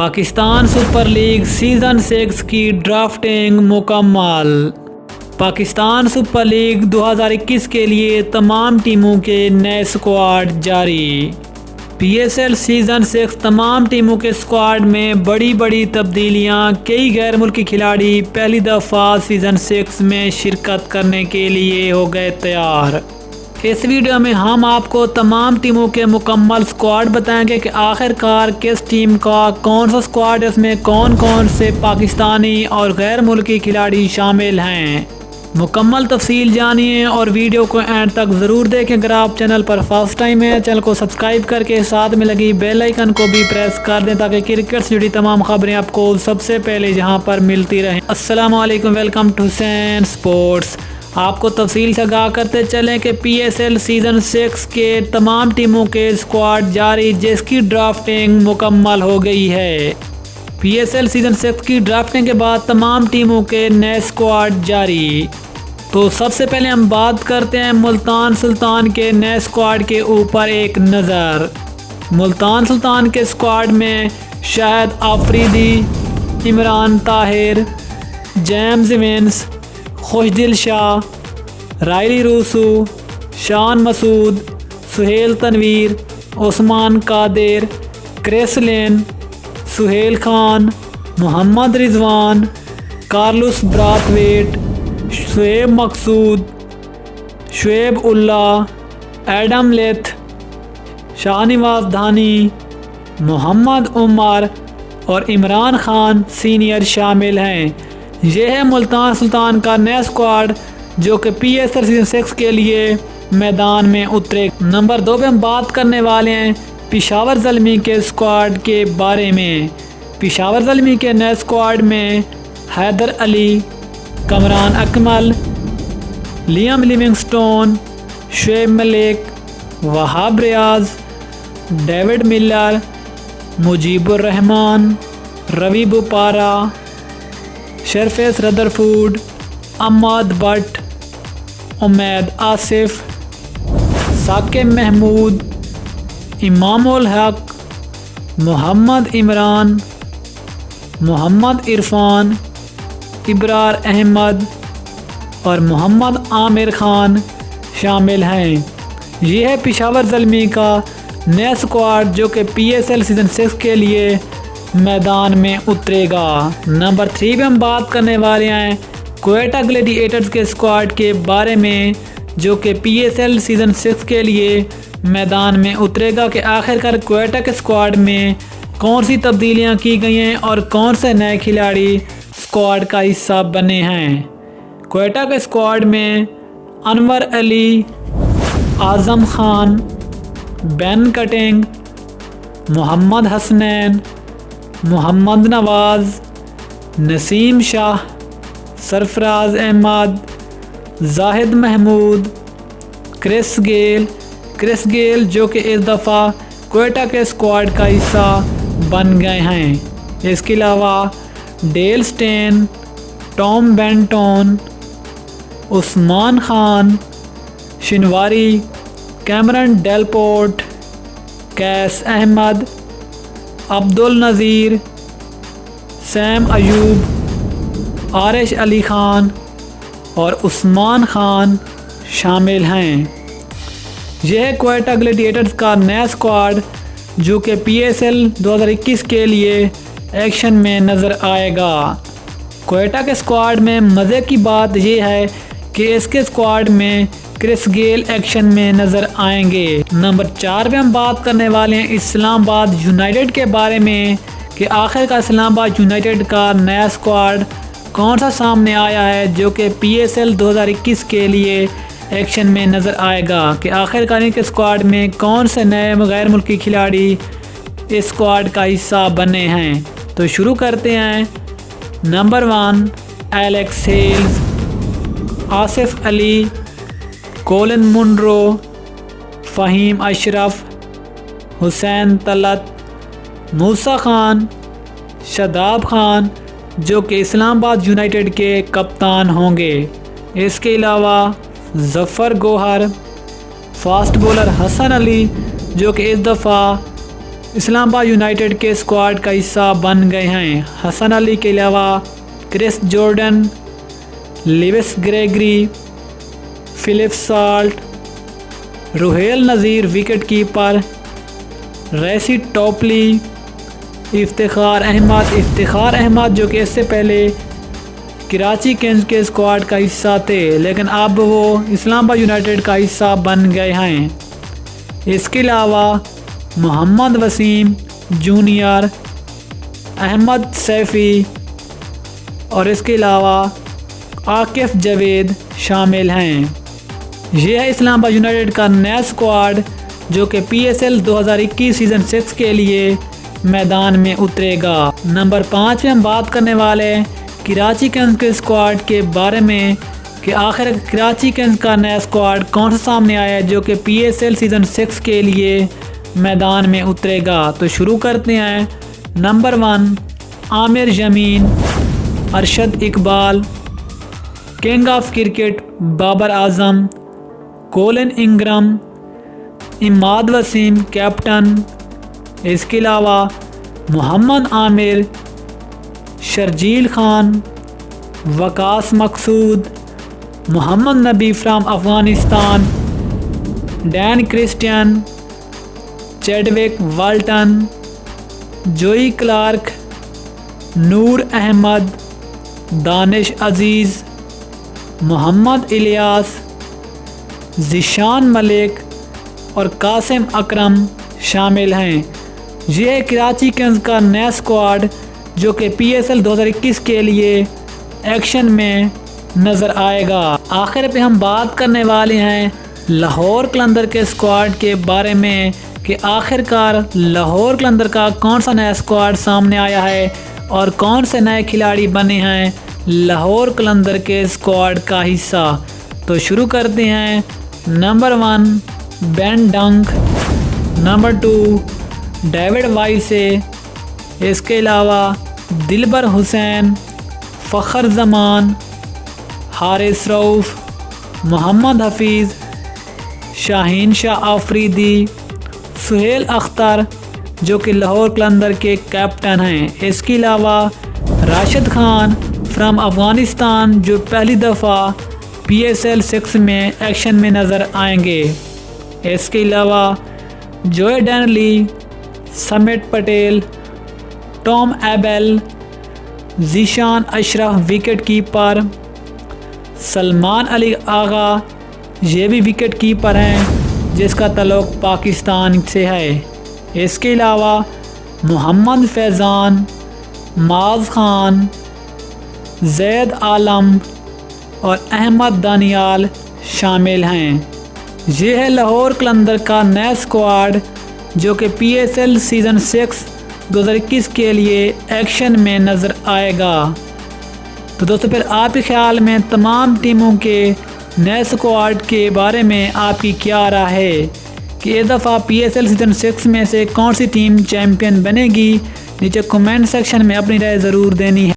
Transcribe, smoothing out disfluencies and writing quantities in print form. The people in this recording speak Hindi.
पाकिस्तान सुपर लीग सीज़न 6 की ड्राफ्टिंग मुकम्मल। पाकिस्तान सुपर लीग 2021 के लिए तमाम टीमों के नए स्क्वाड जारी। PSL सीज़न 6 तमाम टीमों के स्क्वाड में बड़ी तब्दीलियां। कई गैर मुल्की खिलाड़ी पहली दफ़ा सीज़न 6 में शिरकत करने के लिए हो गए तैयार। इस वीडियो में हम आपको तमाम टीमों के मुकम्मल स्क्वाड बताएंगे कि आखिरकार किस टीम का कौन सा स्क्वाड है, इसमें कौन कौन से पाकिस्तानी और गैर मुल्की खिलाड़ी शामिल हैं। मुकम्मल तफसील जानिए और वीडियो को एंड तक ज़रूर देखें। अगर आप चैनल पर फर्स्ट टाइम है, चैनल को सब्सक्राइब करके साथ में लगी बेल आइकन को भी प्रेस कर दें ताकि क्रिकेट से जुड़ी तमाम खबरें आपको सबसे पहले यहाँ पर मिलती रहें। अस्सलाम वालेकुम, वेलकम टू हुसैन स्पोर्ट्स। आपको तफसील से आगाह करते चलें कि PSL सीज़न 6 के तमाम टीमों के स्क्वाड जारी, जिसकी ड्राफ्टिंग मुकम्मल हो गई है। PSL सीज़न 6 की ड्राफ्टिंग के बाद तमाम टीमों के नए स्क्वाड जारी। तो सबसे पहले हम बात करते हैं मुल्तान सुल्तान के नए स्क्वाड के ऊपर एक नज़र। मुल्तान सुल्तान के स्क्वाड में शाहिद आफरीदी, इमरान ताहिर, जेम्स इवेंस, खुशदिल शाह, रायली रूसू, शान मसूद, सुहेल तनवीर, उस्मान कादिर, क्रिस लेन, सुहेल खान, मोहम्मद रिजवान, कार्लोस ब्राथवेट, शुएब मकसूद, शुएब उल्ला, एडम लेथ, शाहनवाज धानी, मोहम्मद उमर और इमरान खान सीनियर शामिल हैं। यह है मुल्तान सुल्तान का नया स्क्वाड जो कि PSL सीज़न 6 के लिए मैदान में उतरे। नंबर 2 पे हम बात करने वाले हैं पेशावर ज़ल्मी के स्क्वाड के बारे में। पेशावर ज़ल्मी के नए स्क्वाड में Haider Ali, Kamran Akmal, Liam Livingstone, Shoaib Malik, Wahab Riaz, David Miller, Mujibur Rahman, Ravi बुपारा, शरफेस रदरफूड, Ammad Bhatt, Umaid Asif, Saqib Mahmood, Imamul Haq, Mohammad Imran, Mohammad Irfan, Ibrar Ahmad और मोहम्मद आमिर खान शामिल हैं। यह है पेशावर ज़ल्मी का नया स्क्वाड जो कि PSL सीज़न 6 के लिए मैदान में उतरेगा। नंबर 3 पे हम बात करने वाले हैं क्वेटा ग्लैडिएटर्स के स्क्वाड के बारे में जो कि PSL सीज़न 6 के लिए मैदान में उतरेगा कि आखिरकार क्वेटा के स्क्वाड में कौन सी तब्दीलियां की गई हैं और कौन से नए खिलाड़ी स्क्वाड का हिस्सा बने हैं। क्वेटा के स्क्वाड में अनवर अली, आज़म खान, बेन कटिंग, मोहम्मद हसनैन, मोहम्मद नवाज़, नसीम शाह, सरफराज अहमद, जाहिद महमूद, क्रिस गेल जो कि इस दफ़ा क्वेटा के स्क्वाड का हिस्सा बन गए हैं। इसके अलावा Dale Steyn, Tom Banton, Usman Khan, Shinwari, Cameron Delport, Qais Ahmad, Abdul Nazir, Saim Ayub, Arish Ali Khan और उस्मान खान शामिल हैं। यह क्वेटा ग्लैडिएटर्स का नया स्क्वाड जो कि PSL 2021 के लिए एक्शन में नज़र आएगा। क्वेटा के स्क्वाड में मज़े की बात यह है कि इसके स्क्वाड में क्रिस गेल एक्शन में नज़र आएंगे। नंबर 4 पे हम बात करने वाले हैं इस्लामाबाद यूनाइटेड के बारे में कि आखिरकार इस्लामाबाद यूनाइटेड का नया स्क्वाड कौन सा सामने आया है जो कि PSL 2021 के लिए एक्शन में नज़र आएगा कि आखिरकार इनके स्क्वाड में कौन से नए गैर मुल्की खिलाड़ी इस स्क्वाड का हिस्सा बने हैं। तो शुरू करते हैं। Number 1 Alex Hales, Asif Ali, Colin Munro, Faheem Ashraf, Hussain Talat, Musa Khan, Shadab Khan जो कि इस्लामाबाद यूनाइटेड के कप्तान होंगे। इसके अलावा ज़फ़र गोहर, फास्ट बॉलर हसन अली जो कि इस दफ़ा इस्लामाबाद यूनाइटेड के स्क्वाड का हिस्सा बन गए हैं हसन अली के अलावा Chris Jordan, Lewis Gregory, Phil Salt, Rohail Nazir wicket keeper, Reece Topley, Iftikhar Ahmed जो कि इससे पहले कराची किंग्स के स्क्वाड का हिस्सा थे लेकिन अब वो इस्लामाबाद यूनाइटेड का हिस्सा बन गए हैं। इसके अलावा मोहम्मद वसीम जूनियर, अहमद सैफ़ी और इसके अलावा आकिफ जावेद शामिल हैं। यह है इस्लामाबाद यूनाइटेड का नया स्क्वाड जो कि PSL 2021 सीज़न 6 के लिए मैदान में उतरेगा। नंबर 5 में हम बात करने वाले हैं कराची किंग्स के स्क्वाड के बारे में कि आखिर कराची किंग्स का नया स्क्वाड कौन सा सामने आया है जो कि PSL सीज़न 6 के लिए मैदान में उतरेगा। तो शुरू करते हैं। नंबर 1 आमिर जमीन, Arshad Iqbal, king of cricket Babar Azam, Colin Ingram, Imad Wasim captain, इसके अलावा मोहम्मद आमिर, शर्जील खान, वकास मकसूद, मोहम्मद नबी from Afghanistan, Dan Christian, Chadwick Walton, जोई क्लार्क, नूर अहमद, दानिश अजीज़, मोहम्मद इलियास, ज़िशान मलिक और कासिम अकरम शामिल हैं। यह कराची किंग्स का नया स्क्वाड जो कि PSL 2021 के लिए एक्शन में नज़र आएगा। आखिर पे हम बात करने वाले हैं लाहौर कलंदर के स्क्वाड के बारे में कि आखिरकार लाहौर कलंदर का कौन सा नया स्क्वाड सामने आया है और कौन से नए खिलाड़ी बने हैं लाहौर कलंदर के स्क्वाड का हिस्सा। तो शुरू करते हैं। नंबर 1 बेन डंक, नंबर 2 डेविड वाइसे, इसके अलावा दिलबर हुसैन, फ़खर जमान, हारिस रऊफ़, मोहम्मद हफीज़, शाहीन शाह आफरीदी, सुहेल अख्तर जो कि लाहौर कलंदर के कैप्टन हैं। इसके अलावा राशिद खान फ्राम अफ़गानिस्तान जो पहली दफ़ा PSL 6 में एक्शन में नज़र आएंगे। इसके अलावा Joe Denly, Samit Patel, Tom Abell, Zeeshan Ashraf wicket keeper, Salman Ali Agha ये भी विकेट कीपर हैं जिसका ताल्लुक़ पाकिस्तान से है। इसके अलावा मोहम्मद फैज़ान, माज खान, जैद आलम और अहमद दानियाल शामिल हैं। ये है लाहौर कलंदर का नया स्क्वाड जो कि PSL सीज़न 6 2021 के लिए एक्शन में नज़र आएगा। तो दोस्तों फिर आपके ख्याल में तमाम टीमों के नए स्क्वाड के बारे में आपकी क्या राय है कि इस दफ़ा PSL सीज़न 6 में से कौन सी टीम चैम्पियन बनेगी? नीचे कमेंट सेक्शन में अपनी राय ज़रूर देनी है।